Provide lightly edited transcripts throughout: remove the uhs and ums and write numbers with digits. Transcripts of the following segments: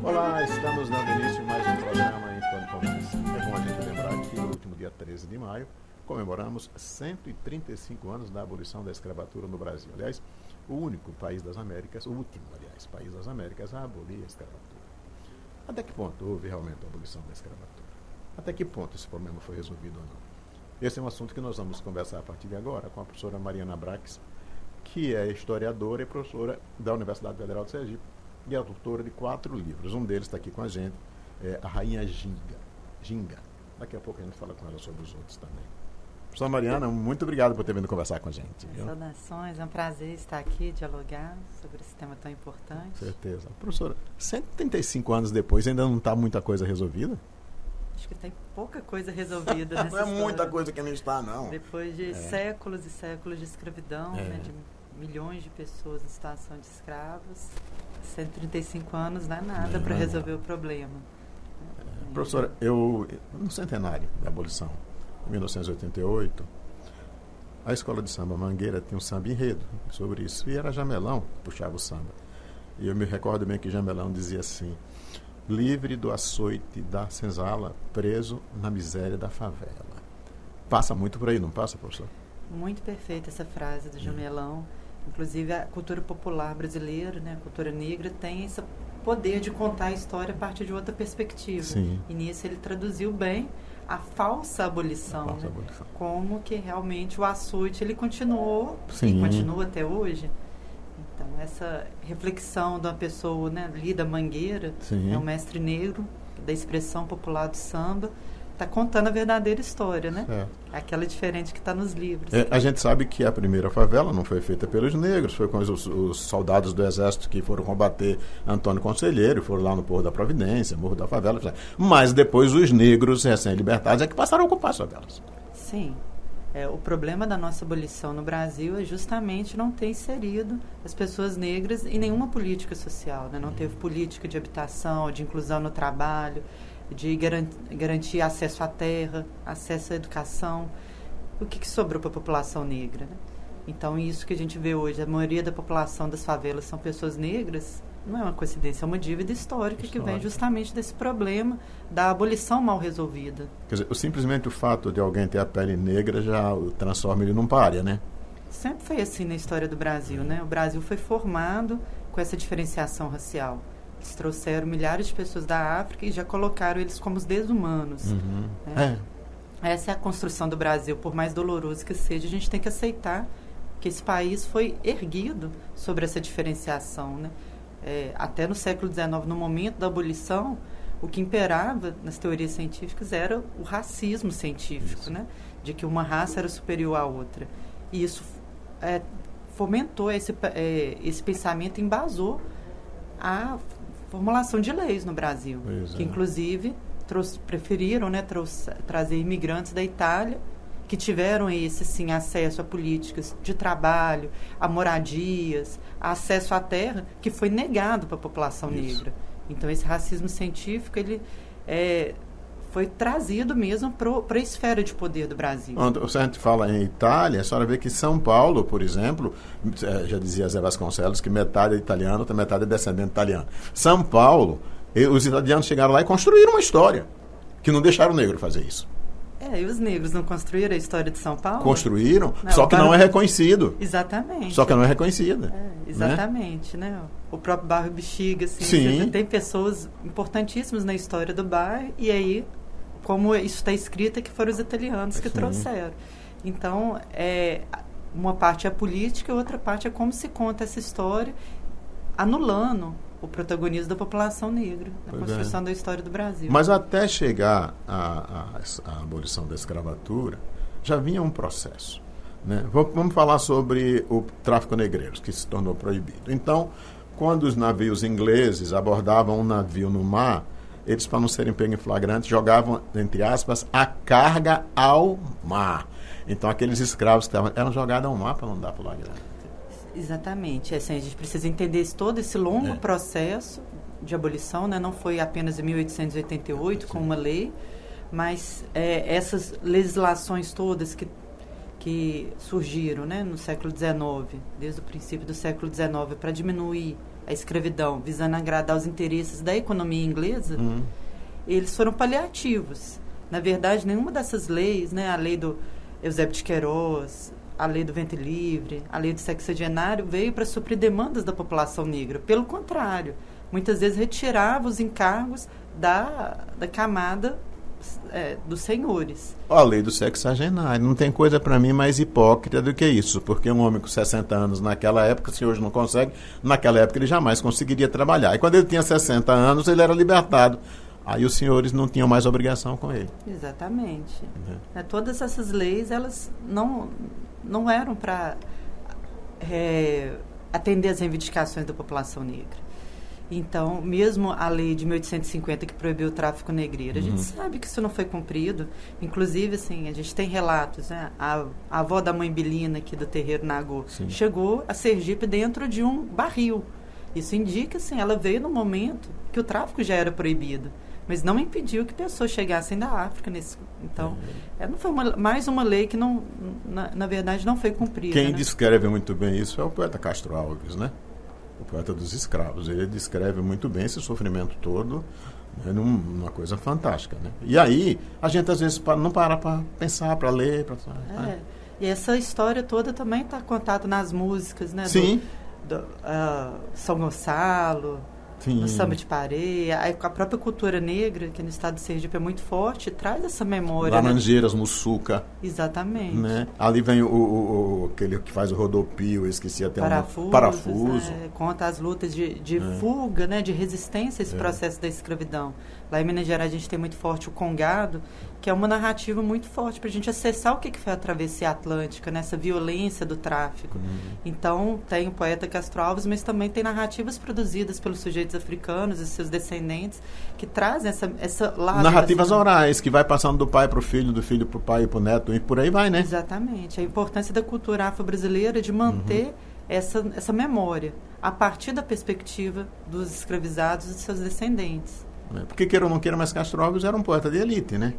Olá, estamos dando início a mais um programa em Plano Conversa. É bom a gente lembrar que no último dia 13 de maio comemoramos 135 anos da abolição da escravatura no Brasil. Aliás, o único país das Américas, o último, aliás, país das Américas a abolir a escravatura. Até que ponto houve realmente a abolição da escravatura? Até que ponto esse problema foi resolvido ou não? Esse é um assunto que nós vamos conversar a partir de agora com a professora Mariana Brax, que é historiadora e professora da Universidade Federal de Sergipe e é autora de 4 livros. Um deles está aqui com a gente, é A Rainha Ginga. Daqui a pouco a gente fala com ela sobre os outros também. Professora Mariana, muito obrigado por ter vindo conversar com a gente. Saudações, é um prazer estar aqui, dialogar sobre esse tema tão importante. Com certeza. Professora, 135 anos depois ainda não está muita coisa resolvida? Acho que tem pouca coisa resolvida nessa Não é história. muita coisa que não está, não. Depois de séculos e séculos de escravidão, né, de milhões de pessoas em situação de escravos, 135 anos não é nada para resolver o problema. Professora, no centenário da abolição, em 1988, a Escola de Samba Mangueira tinha um samba enredo sobre isso, e era Jamelão que puxava o samba. E eu me recordo bem que Jamelão dizia assim: livre do açoite da senzala, preso na miséria da favela. Passa muito por aí, não passa, professor? Muito perfeita essa frase do Jamelão. Inclusive, a cultura popular brasileira, né, a cultura negra, tem esse poder de contar a história a partir de outra perspectiva. Sim. E nisso ele traduziu bem a falsa abolição, né? Como que realmente o açoite ele continuou, e continua até hoje. Então, essa reflexão da pessoa, né, Lida Mangueira, é um mestre negro da expressão popular do samba, está contando a verdadeira história, né? Aquela diferente que está nos livros. A gente sabe que a primeira favela não foi feita pelos negros, foi com os soldados do exército que foram combater Antônio Conselheiro, foram lá no Morro da Providência, Morro da Favela, mas depois os negros recém-libertados é que passaram a ocupar as favelas. Sim. O problema da nossa abolição no Brasil é justamente não ter inserido as pessoas negras em nenhuma política social, né? Não teve política de habitação, de inclusão no trabalho, de garantir acesso à terra, acesso à educação. O que sobrou para a população negra, né? Então, isso que a gente vê hoje, a maioria da população das favelas são pessoas negras, não é uma coincidência, é uma dívida histórica que vem justamente desse problema da abolição mal resolvida. Quer dizer, simplesmente o fato de alguém ter a pele negra já o transforma ele num pária, né? Sempre foi assim na história do Brasil, né? O Brasil foi formado com essa diferenciação racial. Eles trouxeram milhares de pessoas da África e já colocaram eles como os desumanos. Né? Essa é a construção do Brasil, por mais doloroso que seja, a gente tem que aceitar que esse país foi erguido sobre essa diferenciação, né? Até no século XIX, no momento da abolição, o que imperava nas teorias científicas era o racismo científico, né? De que uma raça era superior à outra. E isso fomentou esse pensamento, embasou a formulação de leis no Brasil, que inclusive preferiram, né, trazer imigrantes da Itália, que tiveram acesso a políticas de trabalho, a moradias, a acesso à terra, que foi negado para a população negra. Então, esse racismo científico, ele foi trazido mesmo para a esfera de poder do Brasil. Quando a gente fala em Itália, a senhora vê que São Paulo, por exemplo, já dizia Zé Vasconcelos, que metade é italiano, outra metade é descendente italiano. São Paulo, os italianos chegaram lá e construíram uma história, que não deixaram o negro fazer isso. E os negros não construíram a história de São Paulo? Construíram, só que não é reconhecido. Exatamente. Só que não é reconhecida. Exatamente, né? O próprio bairro Bexiga, assim, tem pessoas importantíssimas na história do bairro, e aí, como isso está escrito, é que foram os italianos que trouxeram. Então, uma parte é a política, a outra parte é como se conta essa história, anulando o protagonismo da população negra na construção da história do Brasil. Mas até chegar à abolição da escravatura, já vinha um processo, né? Vamos falar sobre o tráfico negreiro, que se tornou proibido. Então, quando os navios ingleses abordavam um navio no mar, eles, para não serem pegos em flagrante, jogavam, entre aspas, a carga ao mar. Então, aqueles escravos que eram jogados ao mar para não dar flagrante. Exatamente. A gente precisa entender todo esse longo processo de abolição, né? Não foi apenas em 1888 com uma lei, mas essas legislações todas que surgiram, né, no século XIX, desde o princípio do século XIX, para diminuir a escravidão, visando agradar os interesses da economia inglesa, eles foram paliativos. Na verdade, nenhuma dessas leis, né, a lei do Eusébio de Queiroz, a lei do ventre livre, a lei do sexagenário, veio para suprir demandas da população negra. Pelo contrário, muitas vezes retirava os encargos da camada dos senhores. A lei do sexagenário. Não tem coisa para mim mais hipócrita do que isso, porque um homem com 60 anos naquela época, se hoje não consegue, naquela época ele jamais conseguiria trabalhar. E quando ele tinha 60 anos, ele era libertado. Aí os senhores não tinham mais obrigação com ele. Exatamente. Todas essas leis, elas não eram para atender às reivindicações da população negra. Então, mesmo a lei de 1850 que proibiu o tráfico negreiro, a gente sabe que isso não foi cumprido. Inclusive, assim, a gente tem relatos, né? A avó da mãe Belina, aqui do terreiro Nagô, chegou a Sergipe dentro de um barril. Isso indica, assim, ela veio no momento que o tráfico já era proibido, mas não impediu que pessoas chegassem da África. Então, não foi mais uma lei que, na verdade, não foi cumprida. Quem descreve muito bem isso é o poeta Castro Alves, né? O poeta dos escravos. Ele descreve muito bem esse sofrimento todo, né, numa coisa fantástica, né? E aí, a gente às vezes não para pensar, para ler, E essa história toda também está contada nas músicas, né? Sim. Do São Gonçalo, no samba de pareia, a própria cultura negra, que no estado de Sergipe é muito forte, traz essa memória. Laranjeiras, né? Muçuca. Exatamente. Né? Ali vem aquele que faz o rodopio, eu esqueci até parafuso. Conta as lutas de fuga, né? De resistência a esse processo da escravidão. Lá em Minas Gerais a gente tem muito forte o Congado, que é uma narrativa muito forte para a gente acessar o que foi a travessia atlântica, né? Essa violência do tráfico. Então, tem o poeta Castro Alves, mas também tem narrativas produzidas pelos sujeitos africanos e seus descendentes, que trazem essa lado. Narrativas orais, que vai passando do pai para o filho, do filho para o pai e para o neto, e por aí vai, né? Exatamente. A importância da cultura afro-brasileira de manter essa memória, a partir da perspectiva dos escravizados e de seus descendentes. Porque queira ou não queira, mas Castro Alves era um poeta de elite, né?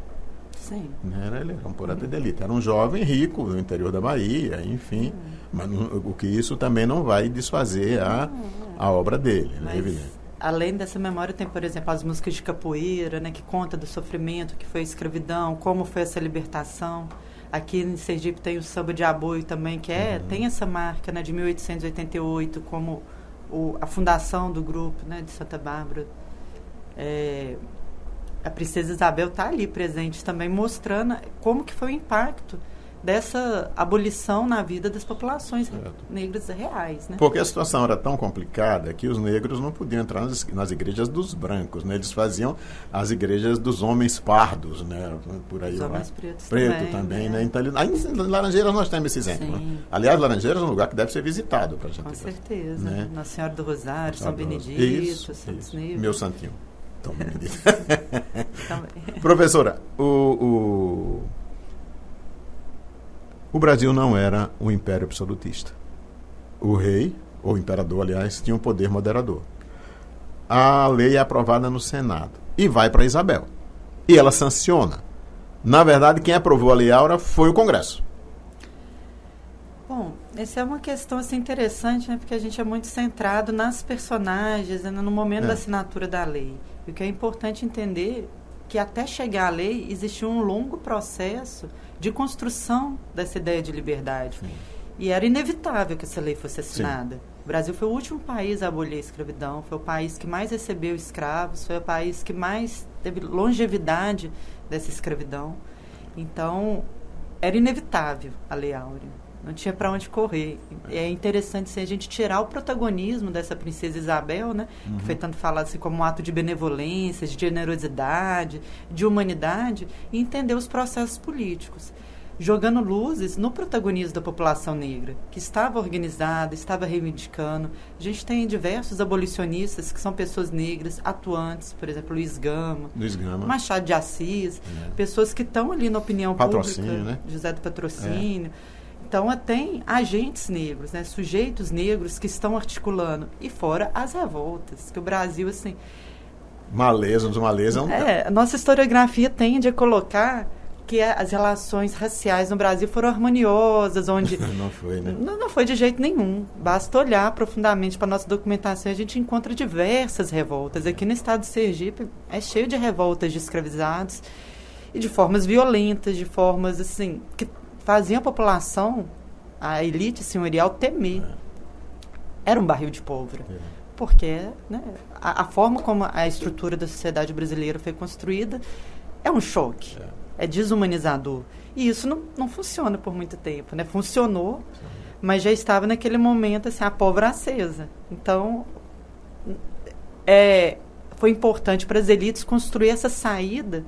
Sim. Ele era um poeta de elite. Era um jovem rico do interior da Bahia, enfim. Mas o que isso também não vai desfazer a obra dele, né? Evidente. Além dessa memória, tem, por exemplo, as músicas de capoeira, né? Que conta do sofrimento que foi a escravidão, como foi essa libertação. Aqui em Sergipe tem o samba de aboio também, que tem essa marca, né, de 1888, como a fundação do grupo, né, de Santa Bárbara. A Princesa Isabel está ali presente também, mostrando como que foi o impacto dessa abolição na vida das populações negras reais, né? Porque a situação era tão complicada que os negros não podiam entrar nas igrejas dos brancos, né? Eles faziam as igrejas dos homens pardos, né? Por aí, os homens pretos também, né? Então, aí em Laranjeiras nós temos esse exemplo, né? Aliás, Laranjeiras é um lugar que deve ser visitado para a gente. Com certeza, né? Nossa Senhora do Rosário, São Benedito, Santos Neves. Meu santinho. Tom Benedito. Professora, o Brasil não era um império absolutista. O rei, ou imperador, aliás, tinha um poder moderador. A lei é aprovada no Senado e vai para Isabel. E ela sanciona. Na verdade, quem aprovou a Lei Áurea foi o Congresso. Bom, essa é uma questão assim, interessante, né? Porque a gente é muito centrado nas personagens, né? No momento da assinatura da lei. E o que é importante entender que até chegar à lei existiu um longo processo de construção dessa ideia de liberdade. E era inevitável que essa lei fosse assinada. O Brasil foi o último país a abolir a escravidão, foi o país que mais recebeu escravos, foi o país que mais teve longevidade dessa escravidão. Então, era inevitável a Lei Áurea. Não tinha para onde correr. É interessante assim, a gente tirar o protagonismo dessa princesa Isabel, né? Que foi tanto falado assim, como um ato de benevolência, de generosidade, de humanidade, e entender os processos políticos, jogando luzes no protagonismo da população negra, que estava organizada, estava reivindicando. A gente tem diversos abolicionistas que são pessoas negras, atuantes, por exemplo, Luiz Gama, Machado de Assis, pessoas que estão ali na opinião pública, né? José do Patrocínio. Então, tem agentes negros, né, sujeitos negros que estão articulando. E fora as revoltas, que o Brasil, assim... Maleza. A nossa historiografia tende a colocar que as relações raciais no Brasil foram harmoniosas, onde... Não foi, né? Não foi de jeito nenhum. Basta olhar profundamente para a nossa documentação e a gente encontra diversas revoltas. Aqui no estado de Sergipe é cheio de revoltas de escravizados e de formas violentas, de formas, assim, que faziam a população, a elite senhorial, temer. Era um barril de pólvora. Porque, né, a forma como a estrutura da sociedade brasileira foi construída é um choque. É desumanizador. E isso não funciona por muito tempo, né? Funcionou, mas já estava naquele momento, assim, a pólvora acesa. Então, foi importante para as elites construir essa saída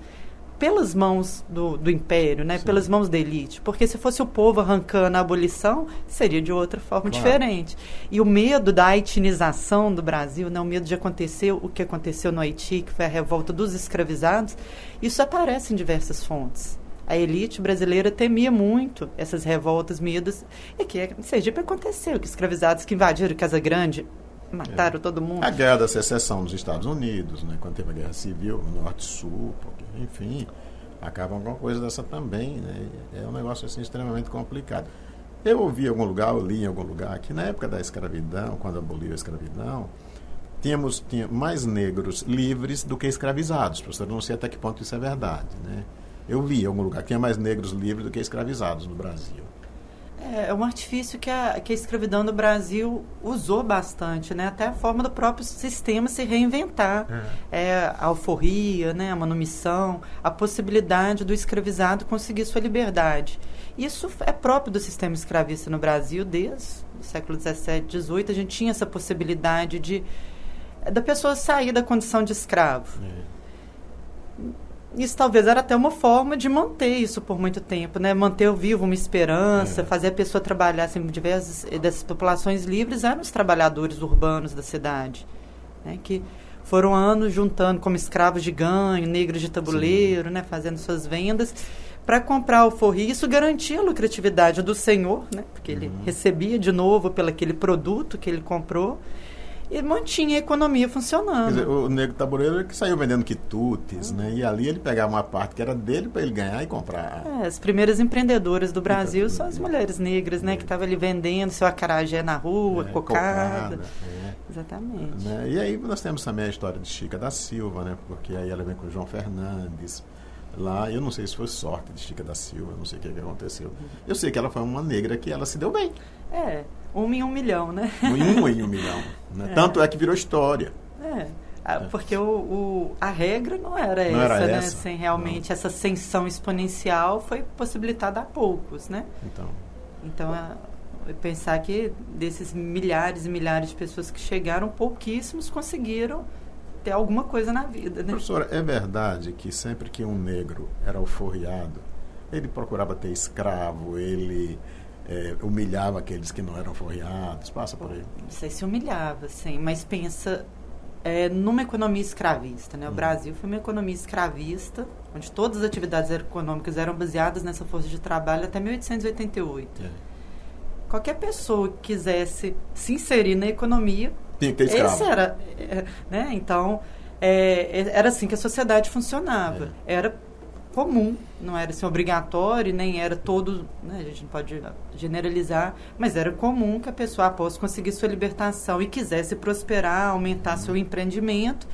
pelas mãos do império, né? Pelas mãos da elite. Porque se fosse o povo arrancando a abolição, seria de outra forma diferente. E o medo da haitinização do Brasil, né? O medo de acontecer o que aconteceu no Haiti, que foi a revolta dos escravizados, isso aparece em diversas fontes. A elite brasileira temia muito essas revoltas, medos, e que em Sergipe aconteceu, que escravizados que invadiram Casa Grande, mataram todo mundo. A guerra da secessão nos Estados Unidos, né, quando teve a guerra civil, Norte-Sul, enfim, acaba alguma coisa dessa também, né? É um negócio assim extremamente complicado. Eu ouvi em algum lugar, eu li em algum lugar, que na época da escravidão, quando aboliu a escravidão, tinha mais negros livres do que escravizados. Professor, eu não sei até que ponto isso é verdade, né? Eu li em algum lugar que tinha mais negros livres do que escravizados no Brasil. É um artifício que a escravidão no Brasil usou bastante, né? Até a forma do próprio sistema se reinventar. A alforria, né? A manumissão, a possibilidade do escravizado conseguir sua liberdade. Isso é próprio do sistema escravista no Brasil desde o século XVII, XVIII. A gente tinha essa possibilidade da pessoa sair da condição de escravo. Isso talvez era até uma forma de manter isso por muito tempo, né? Manter vivo uma esperança, fazer a pessoa trabalhar, assim, diversas dessas populações livres eram os trabalhadores urbanos da cidade, né? Que foram anos juntando como escravos de ganho, negros de tabuleiro, né? Fazendo suas vendas para comprar alforria. Isso garantia a lucratividade do senhor, né? Porque ele recebia de novo pelo aquele produto que ele comprou. E mantinha a economia funcionando. Quer dizer, o negro tabuleiro que saiu vendendo quitutes, né? E ali ele pegava uma parte que era dele para ele ganhar e comprar. As primeiras empreendedoras do Brasil são as mulheres negras, né? Que estavam ali vendendo seu acarajé na rua, cocada. Exatamente. Né? E aí nós temos também a história de Chica da Silva, né? Porque aí ela vem com o João Fernandes. Lá, eu não sei se foi sorte de Chica da Silva, não sei o que aconteceu. Eu sei que ela foi uma negra que ela se deu bem. 1 em 1 milhão, né? 1 em 1 milhão. Né? Tanto é que virou história. Porque a regra não era essa, né? Sem realmente essa ascensão exponencial foi possibilitada a poucos, né? Então pensar que desses milhares e milhares de pessoas que chegaram, pouquíssimos conseguiram ter alguma coisa na vida, né? Professora, é verdade que sempre que um negro era alforriado, ele procurava ter escravo, ele humilhava aqueles que não eram alforriados? Passa por aí. Não sei se humilhava, sim, mas pensa numa economia escravista, né? O Brasil foi uma economia escravista, onde todas as atividades econômicas eram baseadas nessa força de trabalho até 1888. Qualquer pessoa que quisesse se inserir na economia, tinha que ter escravo. Esse era, né? Então, era assim que a sociedade funcionava. Era comum, não era assim, obrigatório, nem era todo, né? A gente não pode generalizar, mas era comum que a pessoa, após conseguir sua libertação e quisesse prosperar, aumentar seu empreendimento,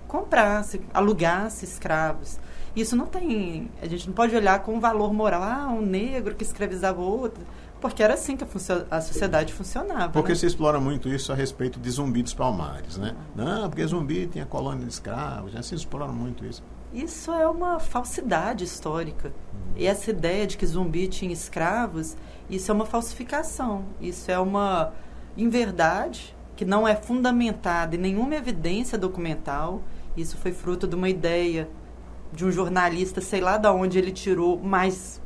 comprasse, alugasse escravos. Isso não tem, a gente não pode olhar com um valor moral, um negro que escravizava outro, porque era assim que a sociedade funcionava. Porque, né? Se explora muito isso a respeito de Zumbi dos Palmares, né? Não, porque Zumbi tinha colônia de escravos, né? Se explora muito isso. Isso é uma falsidade histórica. E essa ideia de que Zumbi tinha escravos, isso é uma falsificação. Isso é uma inverdade que não é fundamentada em nenhuma evidência documental. Isso foi fruto de uma ideia de um jornalista, sei lá de onde ele tirou, mas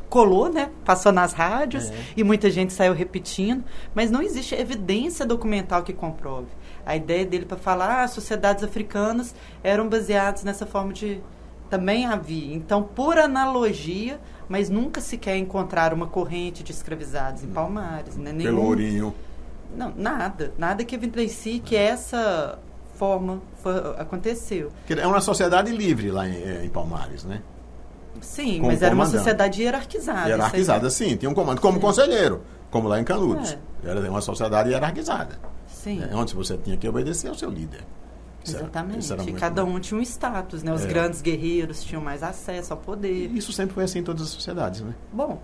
colou, né? Passou nas rádios e muita gente saiu repetindo, mas não existe evidência documental que comprove. A ideia dele para falar as sociedades africanas eram baseadas nessa forma de... Também havia. Então, por analogia, mas nunca se quer encontrar uma corrente de escravizados em Palmares. Né? Pelourinho. Não, nada. Nada que evidencie que essa forma aconteceu. É uma sociedade livre lá em Palmares, né? Sim, mas era uma sociedade hierarquizada. Hierarquizada, sim. Tinha um comando, como conselheiro, como lá em Canudos. Era uma sociedade hierarquizada. Sim. Onde você tinha que obedecer ao seu líder. Exatamente. E cada um tinha um status, né? Os grandes guerreiros tinham mais acesso ao poder. E isso sempre foi assim em todas as sociedades, né? Bom,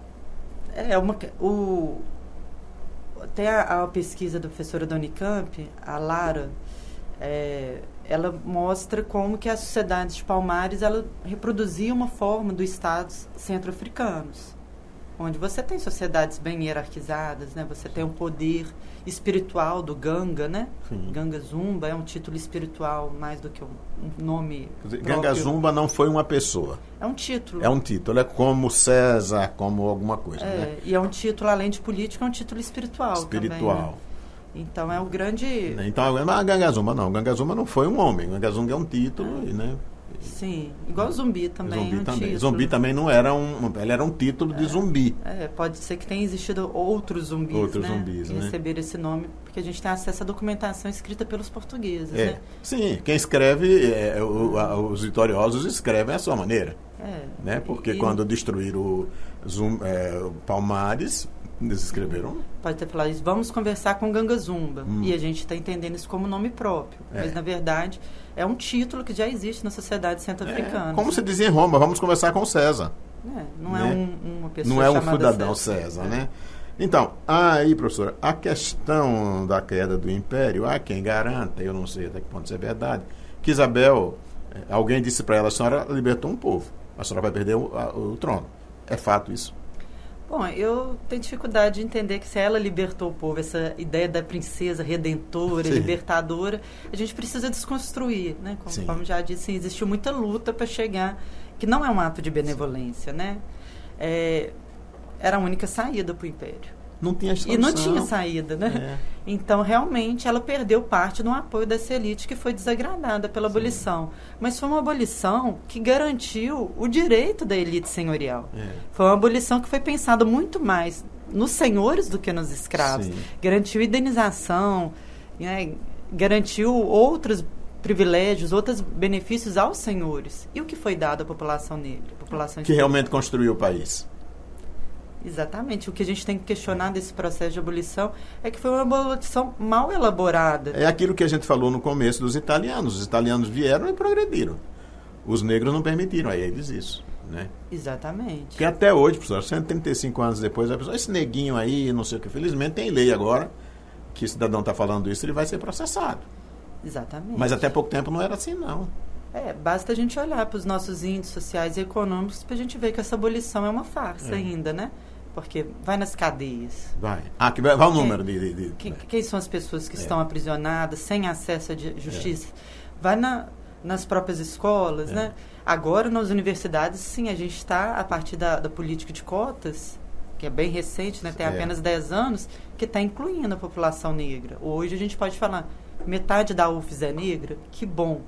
tem a pesquisa da professora da Unicamp, a Lara, ela mostra como que as sociedades de Palmares ela reproduzia uma forma dos estados centro-africanos, onde você tem sociedades bem hierarquizadas, né? Você tem um poder espiritual do Ganga, né? Sim. Ganga Zumba é um título espiritual mais do que um nome próprio. Ganga Zumba não foi uma pessoa. É um título. É um título, é como César, como alguma coisa, né? E é um título, além de político, é um título espiritual. Espiritual. Também, né? Então é o grande... Então, mas Ganga Zumba não. Ganga Zumba não foi um homem. Ganga Zumba é um título, né? Sim, igual Zumbi também. Zumbi também. Zumbi também não era ele era um título de zumbi. Pode ser que tenha existido outros zumbis, outros né? Zumbis, que receberam esse nome, porque a gente tem acesso à documentação escrita pelos portugueses, né? Sim, quem escreve, os vitoriosos escrevem à sua maneira. Né? Porque quando destruíram o Palmares, eles escreveram... Pode ter falado isso, vamos conversar com Ganga Zumba. E a gente está entendendo isso como nome próprio. Mas, na verdade, é um título que já existe na sociedade centro-africana. Como se dizia em Roma, vamos conversar com César. Não é uma pessoa não é um chamada cidadão César, né? Então, aí, professora, a questão da queda do Império, há quem garanta, eu não sei até que ponto isso é verdade, que Isabel, alguém disse para ela, a senhora libertou um povo, a senhora vai perder o trono. É fato isso? Bom, eu tenho dificuldade de entender que se ela libertou o povo, essa ideia da princesa redentora, libertadora, a gente precisa desconstruir, né? Como já disse, existiu muita luta para chegar, que não é um ato de benevolência, né? Era a única saída para o Império. Não tinha solução. E não tinha saída, né? Então, realmente, ela perdeu parte do apoio dessa elite que foi desagradada pela abolição. Mas foi uma abolição que garantiu o direito da elite senhorial. Foi uma abolição que foi pensada muito mais nos senhores do que nos escravos. Garantiu indenização, né? Garantiu outros privilégios, outros benefícios aos senhores. E o que foi dado à população negra? Que realmente construiu o país. Exatamente. O que a gente tem que questionar desse processo de abolição é que foi uma abolição mal elaborada. É aquilo que a gente falou no começo dos italianos. Os italianos vieram e progrediram. Os negros não permitiram a eles isso, né? Exatamente. Porque até hoje, professor, 135 anos depois, a pessoa, esse neguinho aí, não sei o que, felizmente tem lei agora, que o cidadão está falando isso, ele vai ser processado. Exatamente. Mas até pouco tempo não era assim, não. Basta a gente olhar para os nossos índices sociais e econômicos para a gente ver que essa abolição é uma farsa ainda, né? Porque vai nas cadeias. Vai o número de... Quem são as pessoas que estão aprisionadas, sem acesso à justiça? Vai nas próprias escolas, né? Agora, nas universidades, sim, a gente está, a partir da política de cotas, que é bem recente, né? Tem apenas 10 anos, que está incluindo a população negra. Hoje a gente pode falar, metade da UFES é negra, que bom.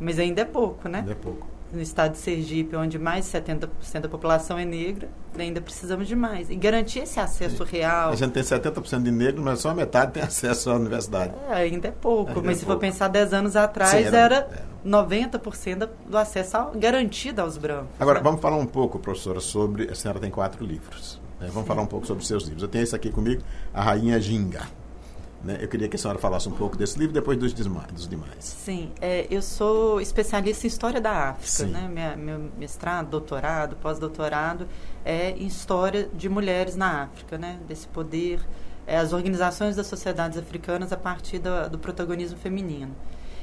Mas ainda é pouco, né? Ainda é pouco. No estado de Sergipe, onde mais de 70% da população é negra, ainda precisamos de mais. E garantir esse acesso real. A gente tem 70% de negros, mas só a metade tem acesso à universidade. Ainda é pouco. Mas se for pensar 10 anos atrás, era 90% do acesso garantido aos brancos. Agora, vamos falar um pouco, professora, sobre... A senhora tem 4 livros. Né? Vamos falar um pouco sobre os seus livros. Eu tenho esse aqui comigo, A Rainha Ginga. Né? Eu queria que a senhora falasse um pouco desse livro, depois dos demais. Sim, eu sou especialista em História da África. Né? Meu mestrado, doutorado, pós-doutorado é em História de Mulheres na África, né? Desse poder, as organizações das sociedades africanas a partir do protagonismo feminino.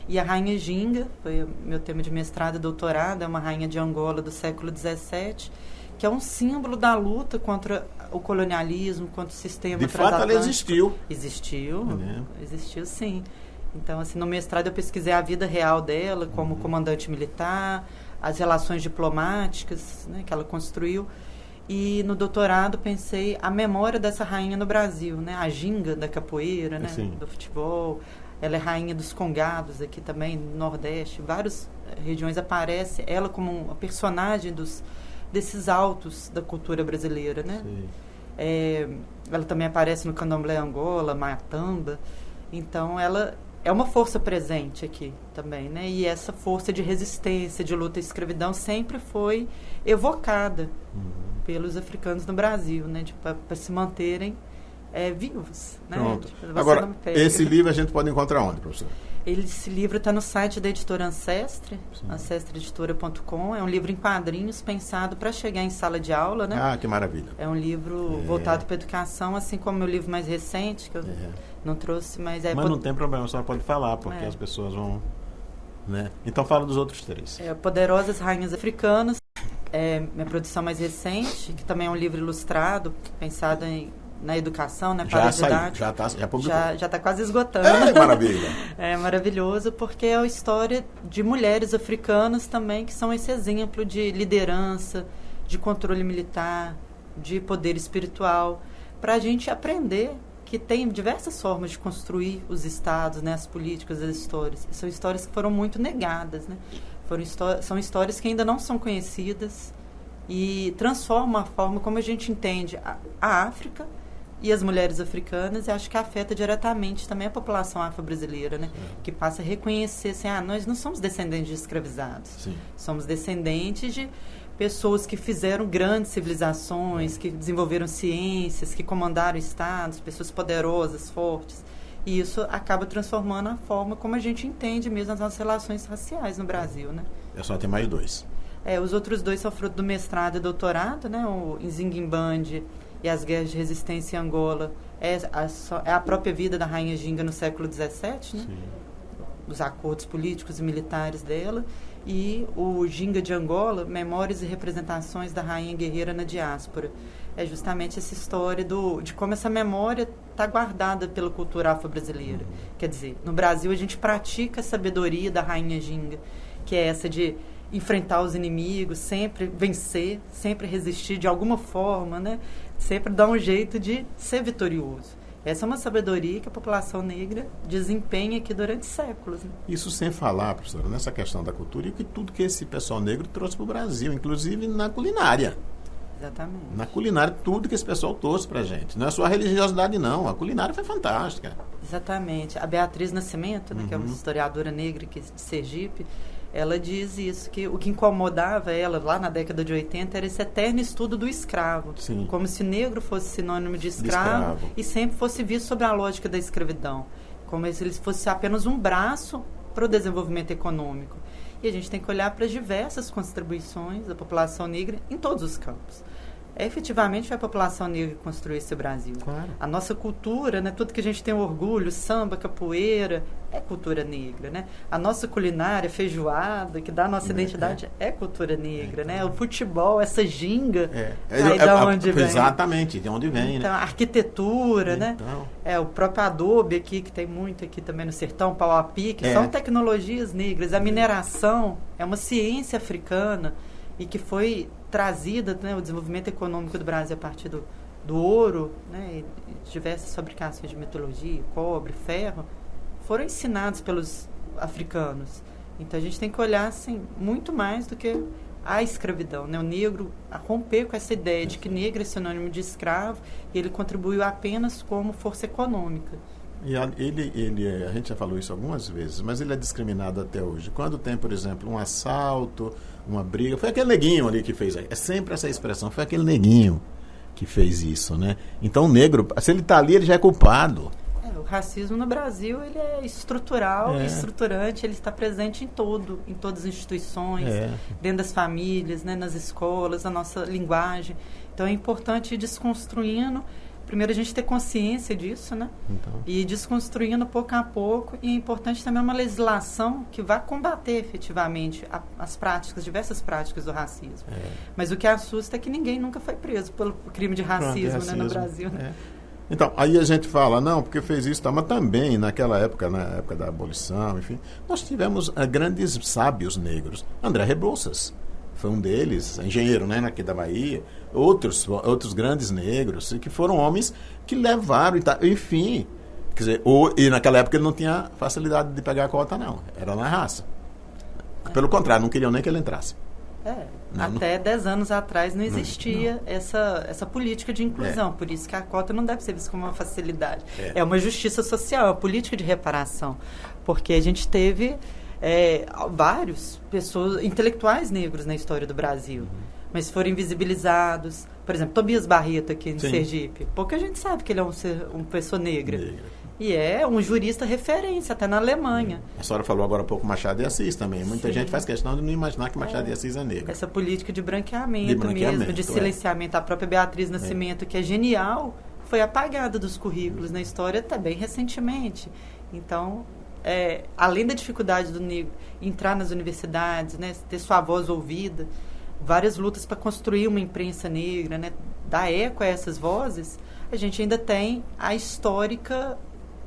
E a Rainha Ginga, foi meu tema de mestrado e doutorado, é uma rainha de Angola do século XVII, que é um símbolo da luta contra o colonialismo, contra o sistema transatlântico. De fato, ela existiu. Existiu sim. Então, assim, no mestrado eu pesquisei a vida real dela como comandante militar, as relações diplomáticas, né, que ela construiu. E no doutorado pensei a memória dessa rainha no Brasil, né, a ginga da capoeira, né, do futebol. Ela é rainha dos congados aqui também, no Nordeste. Várias regiões aparece ela como uma personagem desses autos da cultura brasileira, né? Ela também aparece no Candomblé Angola, Matamba. Então, ela é uma força presente aqui também, né? E essa força de resistência, de luta à escravidão sempre foi evocada pelos africanos no Brasil, né? Para se manterem vivos, né? Pronto. Agora, esse livro a gente pode encontrar onde, professor? Esse livro está no site da editora Ancestre, ancestreeditora.com. É um livro em quadrinhos pensado para chegar em sala de aula, né? Ah, que maravilha. É um livro voltado para a educação, assim como o meu livro mais recente, que eu não trouxe, mas... Mas não tem problema, só pode falar, porque as pessoas vão... Né? Então fala dos outros 3. Poderosas Rainhas Africanas, minha produção mais recente, que também é um livro ilustrado, pensado na educação, né? Já saiu, já publicou. Já está quase esgotando. Maravilha. É maravilhoso porque é a história de mulheres africanas também que são esse exemplo de liderança, de controle militar, de poder espiritual, para a gente aprender que tem diversas formas de construir os estados, né? As políticas, as histórias. São histórias que foram muito negadas, né? São histórias que ainda não são conhecidas e transformam a forma como a gente entende a África e as mulheres africanas, e acho que afeta diretamente também a população afro-brasileira, né? Que passa a reconhecer assim, nós não somos descendentes de escravizados. Sim. Somos descendentes de pessoas que fizeram grandes civilizações, que desenvolveram ciências, que comandaram estados, pessoas poderosas, fortes. E isso acaba transformando a forma como a gente entende mesmo as nossas relações raciais no Brasil, né? Só tem mais 2. Os outros 2 são fruto do mestrado e doutorado, né? O Nzinguimbande e as guerras de resistência em Angola é a própria vida da Rainha Ginga no século XVII, né? Sim. Os acordos políticos e militares dela, e o Ginga de Angola, Memórias e Representações da Rainha Guerreira na Diáspora. É justamente essa história de como essa memória está guardada pela cultura afro-brasileira. Quer dizer, no Brasil a gente pratica a sabedoria da Rainha Ginga, que é essa de enfrentar os inimigos, sempre vencer, sempre resistir de alguma forma, né? Sempre dar um jeito de ser vitorioso. Essa é uma sabedoria que a população negra desempenha aqui durante séculos. Né? Isso sem falar, professora, nessa questão da cultura e que tudo que esse pessoal negro trouxe para o Brasil, inclusive na culinária. Exatamente. Na culinária, tudo que esse pessoal trouxe para a gente. Não é só a religiosidade, não. A culinária foi fantástica. Exatamente. A Beatriz Nascimento, né, que é uma historiadora negra aqui de Sergipe, ela diz isso, que o que incomodava ela lá na década de 80 era esse eterno estudo do escravo. Sim. Como se negro fosse sinônimo de escravo e sempre fosse visto sobre a lógica da escravidão. Como se ele fosse apenas um braço para o desenvolvimento econômico. E a gente tem que olhar para as diversas contribuições da população negra em todos os campos. Efetivamente foi a população negra que construiu esse Brasil. Claro. A nossa cultura, né, tudo que a gente tem orgulho, samba, capoeira, é cultura negra, né? A nossa culinária, feijoada, que dá a nossa identidade, é cultura negra, né? O futebol, essa ginga, de onde vem. Exatamente, de onde vem, então, né? A arquitetura, então. né? O próprio adobe aqui, que tem muito aqui também no sertão, pau a pique, são tecnologias negras. A mineração é uma ciência africana e que foi trazida, né, o desenvolvimento econômico do Brasil a partir do ouro, né, e diversas fabricações de metalurgia, cobre, ferro, foram ensinados pelos africanos. Então a gente tem que olhar assim, muito mais do que a escravidão, né? O negro a romper com essa ideia de que negro é sinônimo de escravo e ele contribuiu apenas como força econômica. E a gente já falou isso algumas vezes, mas ele é discriminado até hoje. Quando tem, por exemplo, um assalto, uma briga, foi aquele neguinho ali que fez, é sempre essa expressão, foi aquele neguinho que fez isso, né? Então o negro, se ele está ali, ele já é culpado. O racismo no Brasil, ele é estrutural, estruturante, ele está presente em todas as instituições, dentro das famílias, né, nas escolas, na nossa linguagem. Então é importante ir desconstruindo. Primeiro a gente ter consciência disso, né? Então. E ir desconstruindo pouco a pouco. E é importante também uma legislação que vá combater efetivamente as práticas, diversas práticas do racismo. Mas o que assusta é que ninguém nunca foi preso pelo crime de racismo, né, no Brasil. Né? Então, aí a gente fala, não, porque fez isso, mas também naquela época, na época da abolição, enfim, nós tivemos grandes sábios negros. André Rebouças foi um deles, engenheiro, né, aqui da Bahia, outros grandes negros, que foram homens que levaram, enfim, quer dizer, e naquela época ele não tinha facilidade de pegar a cota, não, era na raça. Pelo contrário, não queriam nem que ele entrasse. Até 10 anos atrás não existia essa política de inclusão. Por isso que a cota não deve ser vista como uma facilidade. É uma justiça social, é uma política de reparação. Porque a gente teve vários intelectuais negros na história do Brasil. Mas foram invisibilizados. Por exemplo, Tobias Barreto aqui em Sergipe. Pouca gente sabe que ele é uma pessoa negra. E é um jurista referência, até na Alemanha. A senhora falou agora há pouco Machado de Assis também. Muita gente faz questão de não imaginar que Machado de Assis é negro. Essa política de branqueamento mesmo, de silenciamento. A própria Beatriz Nascimento, que é genial, foi apagada dos currículos na história também recentemente. Então, além da dificuldade do negro entrar nas universidades, né, ter sua voz ouvida, várias lutas para construir uma imprensa negra, né, dar eco a essas vozes, a gente ainda tem a histórica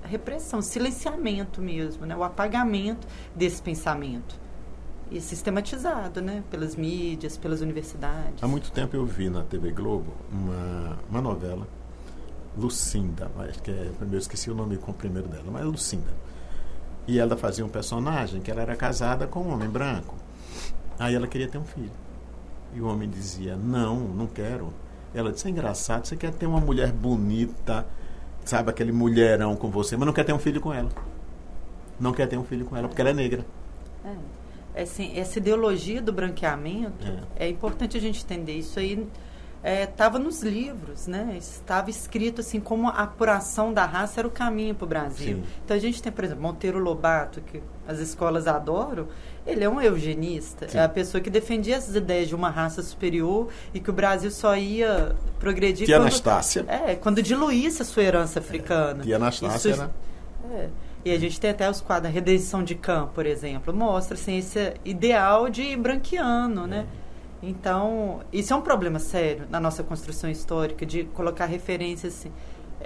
repressão, silenciamento mesmo, né? O apagamento desse pensamento. E sistematizado, né? Pelas mídias, pelas universidades. Há muito tempo eu vi na TV Globo uma novela, Lucinda, acho que eu esqueci o nome primeiro dela, mas Lucinda. E ela fazia um personagem que ela era casada com um homem branco. Aí ela queria ter um filho. E o homem dizia, não quero. Ela disse, é engraçado, você quer ter uma mulher bonita, sabe, aquele mulherão com você, mas não quer ter um filho com ela. Não quer ter um filho com ela, porque ela é negra. Assim, essa ideologia do branqueamento, é importante a gente entender. Isso aí estava nos livros, né? Estava escrito assim, como a apuração da raça era o caminho para o Brasil. Sim. Então a gente tem, por exemplo, Monteiro Lobato, que as escolas adoram. Ele é um eugenista, é a pessoa que defendia essas ideias de uma raça superior e que o Brasil só ia progredir Tia Anastácia. Quando diluísse a sua herança africana. Tia Anastácia, né? E a gente tem até os quadros, a Redenção de Cã, por exemplo, mostra assim, esse ideal de branquiano, né? Então, isso é um problema sério na nossa construção histórica, de colocar referências assim,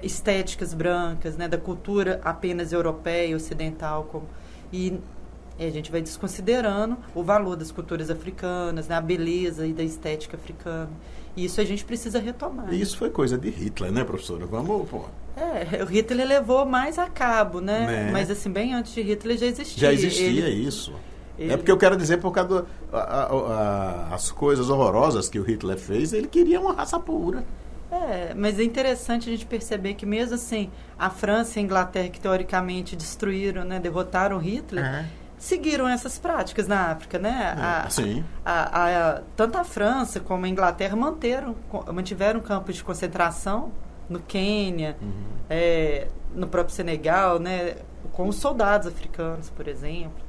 estéticas brancas, né, da cultura apenas europeia, ocidental, e a gente vai desconsiderando o valor das culturas africanas, né, a beleza e da estética africana. E isso a gente precisa retomar. E isso foi coisa de Hitler, né, professora? Vamos, pô. O Hitler levou mais a cabo, né? Mas assim, bem antes de Hitler já existia. Já existia isso. É porque eu quero dizer, por causa das coisas horrorosas que o Hitler fez, ele queria uma raça pura. Mas é interessante a gente perceber que mesmo assim, a França e a Inglaterra, que teoricamente destruíram, né, derrotaram Hitler, seguiram essas práticas na África, né? Sim. Tanto a França como a Inglaterra mantiveram campos de concentração no Quênia, no próprio Senegal, né, com os soldados africanos, por exemplo.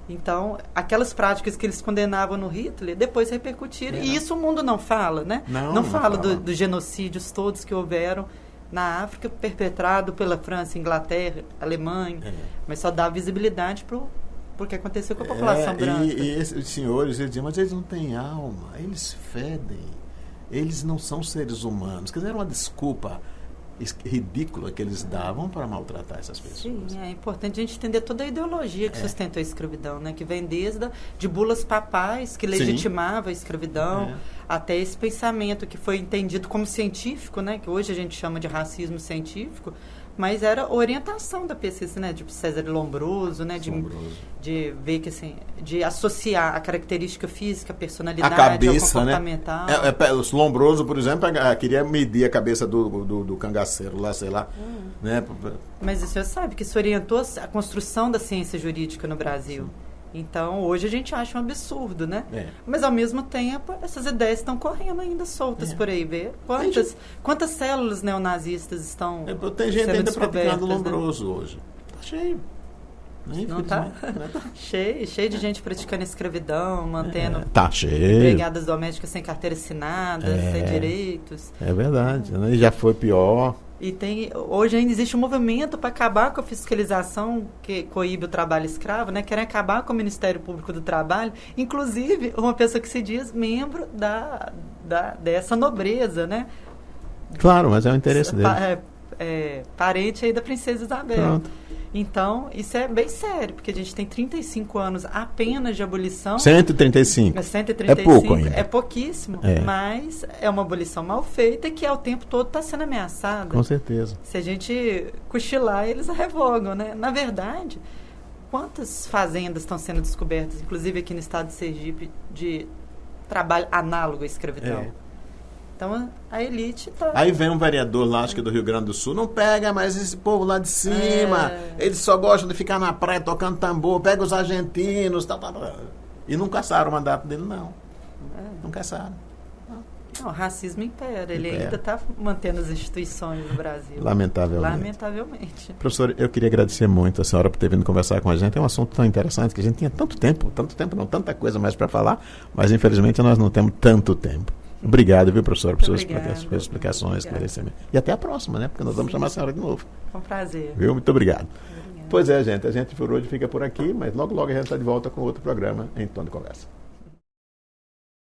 Então, aquelas práticas que eles condenavam no Hitler, depois repercutiram. E isso o mundo não fala, né? Não fala dos genocídios todos que houveram na África, perpetrado pela França, Inglaterra, Alemanha, mas só dá visibilidade para o que aconteceu com a população branca. E esses senhores, eles diziam, mas eles não têm alma, eles fedem, eles não são seres humanos. Quer dizer, era uma desculpa ridícula que eles davam para maltratar essas pessoas. Sim, é importante a gente entender toda a ideologia que sustentou a escravidão, né? Que vem desde de bulas papais que legitimava a escravidão, até esse pensamento que foi entendido como científico, né? Que hoje a gente chama de racismo científico, mas era orientação da pesquisa, né? De César Lombroso, né? De ver que assim, de associar a característica física, a personalidade, a cabeça, ao comportamental. Né? O Lombroso, por exemplo, queria medir a cabeça do cangaceiro lá, sei lá. Né? Mas o senhor sabe que isso orientou a construção da ciência jurídica no Brasil. Sim. Então, hoje a gente acha um absurdo, né? Mas, ao mesmo tempo, essas ideias estão correndo ainda soltas por aí. Vê quantas células neonazistas estão tem gente ainda praticando né? Lombroso hoje. Tá cheio. Não tá? Cheio de gente praticando escravidão, mantendo tá cheio. empregadas domésticas sem carteira assinada, sem direitos. É verdade. Né? Já foi pior. E hoje ainda existe um movimento para acabar com a fiscalização que coíbe o trabalho escravo, né? Querem acabar com o Ministério Público do Trabalho, inclusive uma pessoa que se diz membro dessa nobreza, né? Claro, mas é o interesse dele. Parente aí da Princesa Isabel. Pronto. Então, isso é bem sério, porque a gente tem 35 anos apenas de abolição. 135. 135 é pouco ainda. É pouquíssimo, mas é uma abolição mal feita que ao tempo todo está sendo ameaçada. Com certeza. Se a gente cochilar, eles a revogam, né? Na verdade, quantas fazendas estão sendo descobertas, inclusive aqui no estado de Sergipe, de trabalho análogo à escravidão. Então, a elite tá... Aí vem um vereador lá, acho que do Rio Grande do Sul, não pega mais esse povo lá de cima, eles só gostam de ficar na praia tocando tambor, pega os argentinos, tal. E não caçaram o mandato dele, não. Não caçaram. Não, o racismo impera, ele ainda está mantendo as instituições no Brasil. Lamentavelmente. Professor, eu queria agradecer muito a senhora por ter vindo conversar com a gente. É um assunto tão interessante que a gente tinha tanta coisa mais para falar, mas infelizmente nós não temos tanto tempo. Obrigado, viu, professor, por suas explicações, esclarecimentos. E até a próxima, né? Porque nós vamos chamar a senhora de novo. Foi um prazer. Viu? Muito obrigado. Pois é, gente, a gente por hoje fica por aqui, mas logo a gente está de volta com outro programa em Tom de Conversa.